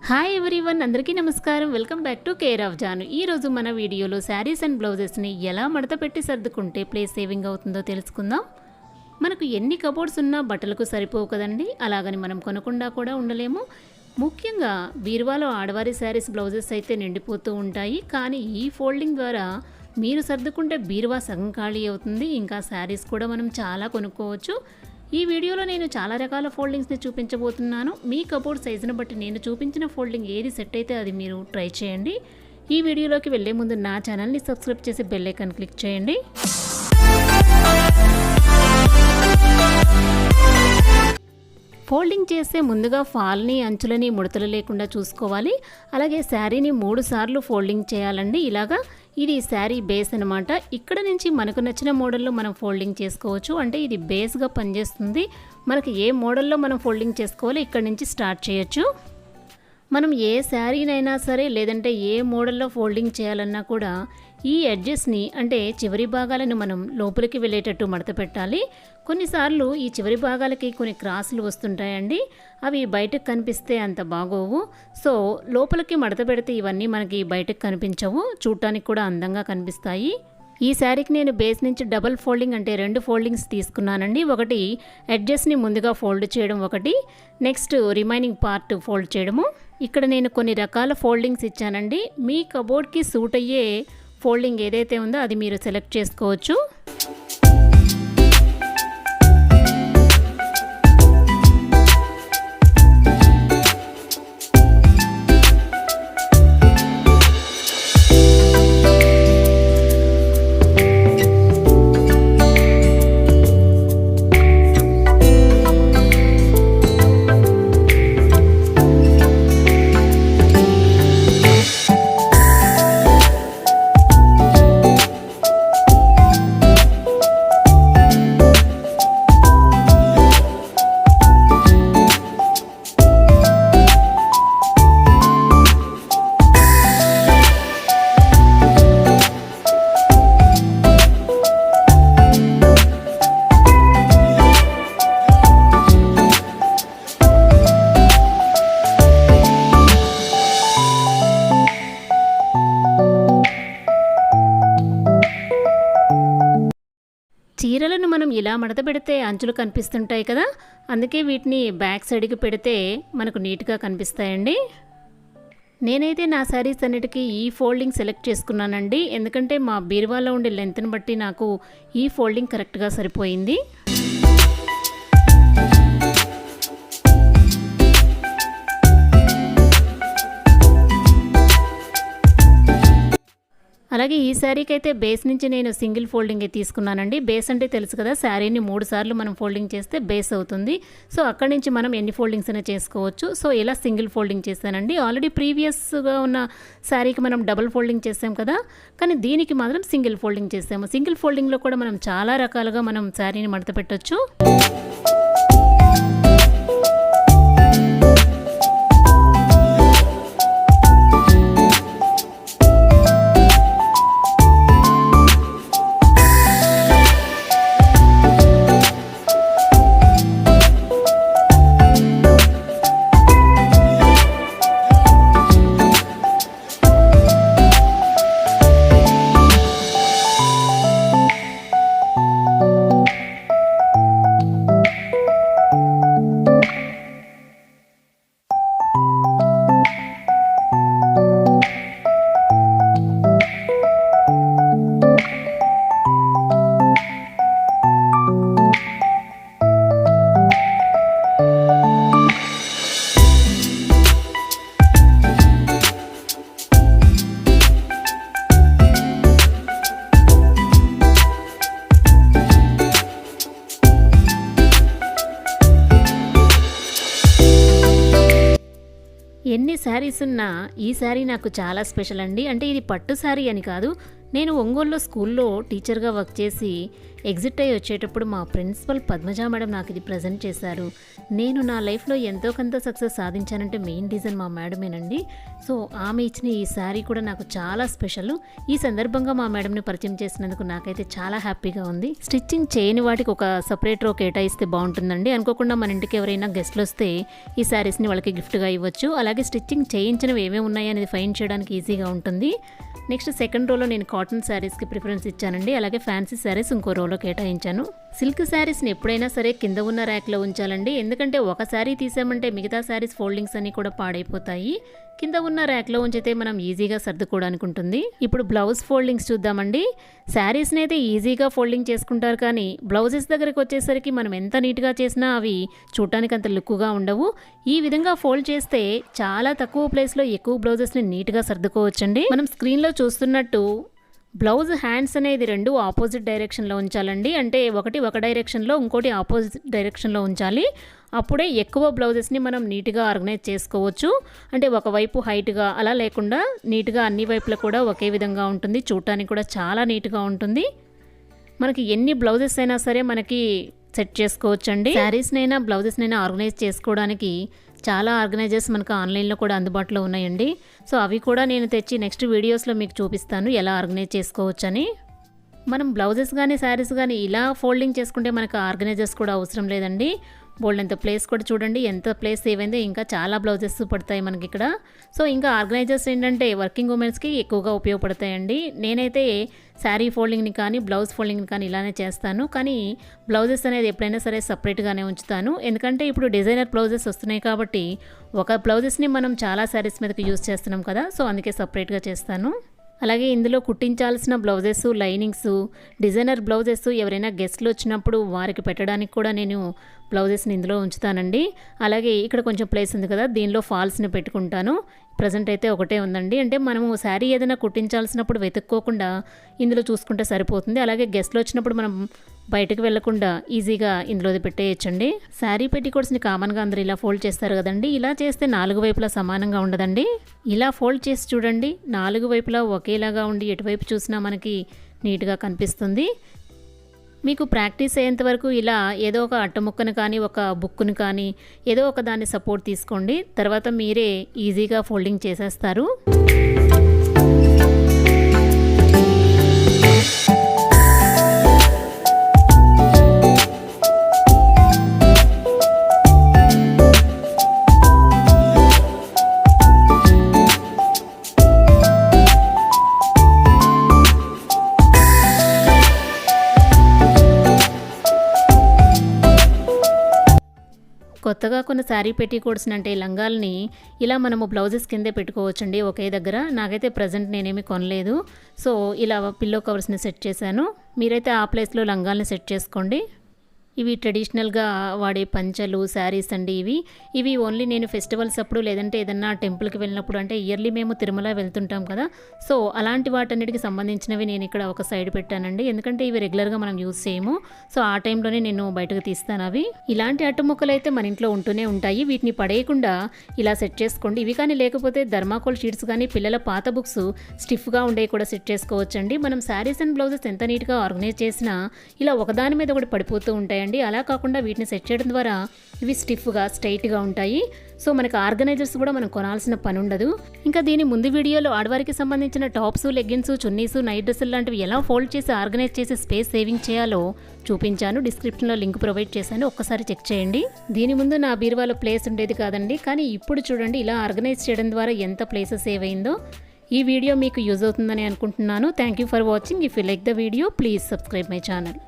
Hi everyone, అందరికీ నమస్కారం. Welcome back to care of Janu. ఈరోజు మన వీడియోలో శారీస్ అండ్ బ్లౌజెస్ని ఎలా మడత పెట్టి సర్దుకుంటే ప్లేస్ సేవింగ్ అవుతుందో తెలుసుకుందాం. మనకు ఎన్ని కబోర్డ్స్ ఉన్నా బట్టలకు సరిపోవు కదండి. అలాగని మనం కొనకుండా కూడా ఉండలేము. ముఖ్యంగా బీరువాలో ఆడవారి శారీస్ బ్లౌజెస్ అయితే నిండిపోతూ ఉంటాయి. కానీ ఈ ఫోల్డింగ్ ద్వారా మీరు సర్దుకుంటే బీరువా సగం ఖాళీ అవుతుంది. ఇంకా శారీస్ కూడా మనం చాలా కొనుక్కోవచ్చు. ఈ వీడియోలో నేను చాలా రకాల ఫోల్డింగ్స్ని చూపించబోతున్నాను. మీ కబోర్డ్ సైజును బట్టి నేను చూపించిన ఫోల్డింగ్ ఏది సెట్ అయితే అది మీరు ట్రై చేయండి. ఈ వీడియోలోకి వెళ్ళే ముందు నా ఛానల్ని సబ్స్క్రైబ్ చేసి బెల్ ఐకాన్ క్లిక్ చేయండి. ఫోల్డింగ్ చేస్తే ముందుగా ఫాల్ని అంచులని ముడతలు లేకుండా చూసుకోవాలి. అలాగే శారీని 3 సార్లు ఫోల్డింగ్ చేయాలండి. ఇలాగా ఇది శారీ బేస్ అనమాట. ఇక్కడ నుంచి మనకు నచ్చిన మోడల్లో మనం ఫోల్డింగ్ చేసుకోవచ్చు. అంటే ఇది బేస్గా పనిచేస్తుంది. మనకి ఏ మోడల్లో మనం ఫోల్డింగ్ చేసుకోవాలో ఇక్కడ నుంచి స్టార్ట్ చేయొచ్చు. మనం ఏ శారీనైనా సరే లేదంటే ఏ మోడల్లో ఫోల్డింగ్ చేయాలన్నా కూడా ఈ ఎడ్జెస్ని అంటే చివరి భాగాలను మనం లోపలికి వెళ్ళేటట్టు మడత పెట్టాలి. కొన్నిసార్లు ఈ చివరి భాగాలకి కొన్ని క్రాసులు వస్తుంటాయండి. అవి బయటకు కనిపిస్తే అంత బాగోవు. సో లోపలికి మడత పెడితే ఇవన్నీ మనకి బయటకు కనిపించవు, చూడటానికి కూడా అందంగా కనిపిస్తాయి. ఈ శారీకి నేను బేస్ నుంచి డబల్ ఫోల్డింగ్ అంటే 2 ఫోల్డింగ్స్ తీసుకున్నానండి. ఒకటి ఎడ్జెస్ని ముందుగా ఫోల్డ్ చేయడం, ఒకటి నెక్స్ట్ రిమైనింగ్ పార్ట్ ఫోల్డ్ చేయడము. ఇక్కడ నేను కొన్ని రకాల ఫోల్డింగ్స్ ఇచ్చానండి. మీ కబోర్డ్కి సూట్ అయ్యే ఫోల్డింగ్ ఏదైతే ఉందో అది మీరు సెలెక్ట్ చేసుకోవచ్చు. చీరలను మనం ఇలా మడత పెడితే అంచులు కనిపిస్తుంటాయి కదా, అందుకే వీటిని బ్యాక్ సైడ్కి పెడితే మనకు నీట్గా కనిపిస్తాయండి. నేనైతే నా శారీస్ అన్నిటికీ ఈ ఫోల్డింగ్ సెలెక్ట్ చేసుకున్నానండి. ఎందుకంటే మా బీరువాలో ఉండే లెంత్ని బట్టి నాకు ఈ ఫోల్డింగ్ కరెక్ట్గా సరిపోయింది. అలాగే ఈ శారీకి అయితే బేస్ నుంచి నేను సింగిల్ ఫోల్డింగే తీసుకున్నానండి. బేస్ అంటే తెలుసు కదా, శారీని 3 సార్లు మనం ఫోల్డింగ్ చేస్తే బేస్ అవుతుంది. సో అక్కడి నుంచి మనం ఎన్ని ఫోల్డింగ్స్ అయినా చేసుకోవచ్చు. సో ఇలా సింగిల్ ఫోల్డింగ్ చేశానండి. ఆల్రెడీ ప్రీవియస్గా ఉన్న శారీకి మనం డబుల్ ఫోల్డింగ్ చేసాం కదా, కానీ దీనికి మాత్రం సింగిల్ ఫోల్డింగ్ చేసాము. సింగిల్ ఫోల్డింగ్లో కూడా మనం చాలా రకాలుగా మనం శారీని మడత పెట్టొచ్చు. ఎన్ని శారీస్ ఉన్నా ఈ శారీ నాకు చాలా స్పెషల్ అండి. అంటే ఇది పట్టు శారీ అని కాదు, నేను ఒంగోలులో స్కూల్లో టీచర్గా వర్క్ చేసి ఎగ్జిట్ అయ్యి వచ్చేటప్పుడు మా ప్రిన్సిపల్ పద్మజ మేడం నాకు ఇది ప్రజెంట్ చేశారు. నేను నా లైఫ్లో ఎంతో కొంత సక్సెస్ సాధించానంటే మెయిన్ రీజన్ మా మేడమేనండి. సో ఆమె ఇచ్చిన ఈ శారీ కూడా నాకు చాలా స్పెషల్. ఈ సందర్భంగా మా మేడంని పరిచయం చేసినందుకు నాకైతే చాలా హ్యాపీగా ఉంది. స్టిచ్చింగ్ చేయని వాటికి ఒక సపరేట్ రో కేటాయిస్తే బాగుంటుందండి. అనుకోకుండా మన ఇంటికి ఎవరైనా గెస్ట్లు వస్తే ఈ శారీస్ని వాళ్ళకి గిఫ్ట్గా ఇవ్వచ్చు. అలాగే స్టిచ్చింగ్ చేయించినవి ఏమేమి ఉన్నాయి అనేది ఫైండ్ చేయడానికి ఈజీగా ఉంటుంది. నెక్స్ట్ సెకండ్ రోలో నేను కాటన్ శారీస్కి ప్రిఫరెన్స్ ఇచ్చానండి. అలాగే ఫ్యాన్సీ శారీస్ ఇంకో రోలో కేటాయించాను. సిల్క్ శారీస్ని ఎప్పుడైనా సరే కింద ఉన్న ర్యాక్లో ఉంచాలండి. ఎందుకంటే ఒక శారీ తీసామంటే మిగతా శారీస్ ఫోల్డింగ్స్ అన్నీ కూడా పాడైపోతాయి. కింద ఉన్న ర్యాక్లో ఉంచితే మనం ఈజీగా సర్దుకోవడానికి ఉంటుంది. ఇప్పుడు బ్లౌజ్ ఫోల్డింగ్స్ చూద్దామండి. శారీస్ని అయితే ఈజీగా ఫోల్డింగ్ చేసుకుంటారు, కానీ బ్లౌజెస్ దగ్గరికి వచ్చేసరికి మనం ఎంత నీట్గా చేసినా అవి చూడటానికి అంత లుక్గా ఉండవు. ఈ విధంగా ఫోల్డ్ చేస్తే చాలా తక్కువ ప్లేస్లో ఎక్కువ బ్లౌజెస్ని నీట్గా సర్దుకోవచ్చండి. మనం స్క్రీన్లో చూస్తున్నట్టు బ్లౌజ్ హ్యాండ్స్ అనేది రెండు ఆపోజిట్ డైరెక్షన్లో ఉంచాలండి. అంటే ఒకటి ఒక డైరెక్షన్లో, ఇంకోటి ఆపోజిట్ డైరెక్షన్లో ఉంచాలి. అప్పుడే ఎక్కువ బ్లౌజెస్ని మనం నీట్గా ఆర్గనైజ్ చేసుకోవచ్చు. అంటే ఒకవైపు హైట్గా అలా లేకుండా నీట్గా అన్ని వైపులా కూడా ఒకే విధంగా ఉంటుంది. చూడటానికి కూడా చాలా నీట్గా ఉంటుంది. మనకి ఎన్ని బ్లౌజెస్ అయినా సరే మనకి సెట్ చేసుకోవచ్చండి. శారీస్నైనా బ్లౌజెస్నైనా ఆర్గనైజ్ చేసుకోవడానికి చాలా ఆర్గనైజర్స్ మనకు ఆన్లైన్లో కూడా అందుబాటులో ఉన్నాయండి. సో అవి కూడా నేను తెచ్చి నెక్స్ట్ వీడియోస్లో మీకు చూపిస్తాను ఎలా ఆర్గనైజ్ చేసుకోవచ్చని. మనం బ్లౌజెస్ కానీ శారీస్ కానీ ఇలా ఫోల్డింగ్ చేసుకుంటే మనకు ఆర్గనైజర్స్ కూడా అవసరం లేదండి. బోల్డ్ ప్లేస్ కూడా చూడండి, ఎంత ప్లేస్ సేవ్ అయిందో. ఇంకా చాలా బ్లౌజెస్ పడతాయి మనకి ఇక్కడ. సో ఇంకా ఆర్గనైజర్స్ ఏంటంటే వర్కింగ్ ఉమెన్స్కి ఎక్కువగా ఉపయోగపడతాయండి. నేనైతే శారీ ఫోల్డింగ్ని కానీ బ్లౌజ్ ఫోల్డింగ్ని కానీ ఇలానే చేస్తాను. కానీ బ్లౌజెస్ అనేది ఎప్పుడైనా సరే సపరేట్గానే ఉంచుతాను. ఎందుకంటే ఇప్పుడు డిజైనర్ బ్లౌజెస్ వస్తున్నాయి కాబట్టి ఒక బ్లౌజెస్ని మనం చాలా శారీస్ మీదకి యూజ్ చేస్తున్నాం కదా. సో అందుకే సపరేట్గా చేస్తాను. అలాగే ఇందులో కుట్టించాల్సిన బ్లౌజెస్, లైనింగ్స్, డిజైనర్ బ్లౌజెస్ ఎవరైనా గెస్ట్లు వచ్చినప్పుడు వారికి పెట్టడానికి కూడా నేను బ్లౌజెస్ని ఇందులో ఉంచుతానండి. అలాగే ఇక్కడ కొంచెం ప్లేస్ ఉంది కదా, దీనిలో ఫాల్స్ని పెట్టుకుంటాను. ప్రజెంట్ అయితే ఒకటే ఉందండి. అంటే మనము శారీ ఏదైనా కుట్టించాల్సినప్పుడు వెతుక్కోకుండా ఇందులో చూసుకుంటే సరిపోతుంది. అలాగే గెస్ట్లు వచ్చినప్పుడు మనం బయటకు వెళ్లకుండా ఈజీగా ఇందులో పెట్టేయచ్చండి. శారీ పెట్టికోట్స్ని కామన్గా అందరూ ఇలా ఫోల్డ్ చేస్తారు కదండి. ఇలా చేస్తే 4 వైపులా సమానంగా ఉండదండి. ఇలా ఫోల్డ్ చేసి చూడండి, 4 వైపులా ఒకేలాగా ఉండి ఎటువైపు చూసినా మనకి నీట్గా కనిపిస్తుంది. మీకు ప్రాక్టీస్ అయ్యేంత వరకు ఇలా ఏదో ఒక అట్టముక్కను కానీ ఒక బుక్ను కానీ ఏదో ఒక దాన్ని సపోర్ట్ తీసుకోండి. తర్వాత మీరే ఈజీగా ఫోల్డింగ్ చేసేస్తారు. కొత్తగా కొన్ని శారీ పెట్టికోట్స్ని అంటే లంగాల్ని ఇలా మనము బ్లౌజెస్ కిందే పెట్టుకోవచ్చండి ఒకే దగ్గర. నాకైతే ప్రజెంట్ నేనేమి కొనలేదు. సో ఇలా పిల్లో కవర్స్ని సెట్ చేశాను. మీరైతే ఆ ప్లేస్లో లంగాల్ని సెట్ చేసుకోండి. ఇవి ట్రెడిషనల్గా వాడే పంచలు, శారీస్ అండి. ఇవి ఓన్లీ నేను ఫెస్టివల్స్ అప్పుడు లేదంటే ఏదన్నా టెంపుల్కి వెళ్ళినప్పుడు, అంటే ఇయర్లీ మేము తిరుమల వెళ్తుంటాం కదా. సో అలాంటి వాటన్నిటికి సంబంధించినవి నేను ఇక్కడ ఒక సైడ్ పెట్టానండి. ఎందుకంటే ఇవి రెగ్యులర్గా మనం యూజ్ చేయము. సో ఆ టైంలోనే నేను బయటకు తీస్తాను అవి. ఇలాంటి అట్టముక్కలు అయితే మన ఇంట్లో ఉంటూనే ఉంటాయి. వీటిని పడేయకుండా ఇలా సెట్ చేసుకోండి. ఇవి కానీ లేకపోతే ధర్మాకోల్ షీట్స్ కానీ పిల్లల పాత బుక్స్ స్టిఫ్గా ఉండే కూడా సెట్ చేసుకోవచ్చండి. మనం శారీస్ అండ్ బ్లౌజెస్ ఎంత నీట్గా ఆర్గనైజ్ చేసినా ఇలా ఒకదాని మీద ఒకటి పడిపోతూ ఉంటాయి. అలా కాకుండా వీటిని సెట్ చేయడం ద్వారా ఇవి స్టిఫ్గా స్ట్రైట్గా ఉంటాయి. సో మనకు ఆర్గనైజర్స్ కూడా మనం కొనాల్సిన పని ఉండదు. ఇంకా దీని ముందు వీడియోలో ఆడవారికి సంబంధించిన టాప్స్, లెగ్గిన్స్, చున్నీస్, నైట్ డ్రెస్సులు లాంటివి ఎలా ఫోల్డ్ చేసి ఆర్గనైజ్ చేసి స్పేస్ సేవింగ్ చేయాలో చూపించాను. డిస్క్రిప్షన్లో లింక్ ప్రొవైడ్ చేశాను, ఒక్కసారి చెక్ చేయండి. దీని ముందు నా బీరువాలో ప్లేస్ ఉండేది కాదండి, కానీ ఇప్పుడు చూడండి ఇలా ఆర్గనైజ్ చేయడం ద్వారా ఎంత ప్లేస్ సేవ్ అయిందో. ఈ వీడియో మీకు యూజ్ అవుతుందని అనుకుంటున్నాను. Thank you for watching. If you like the video please subscribe my channel.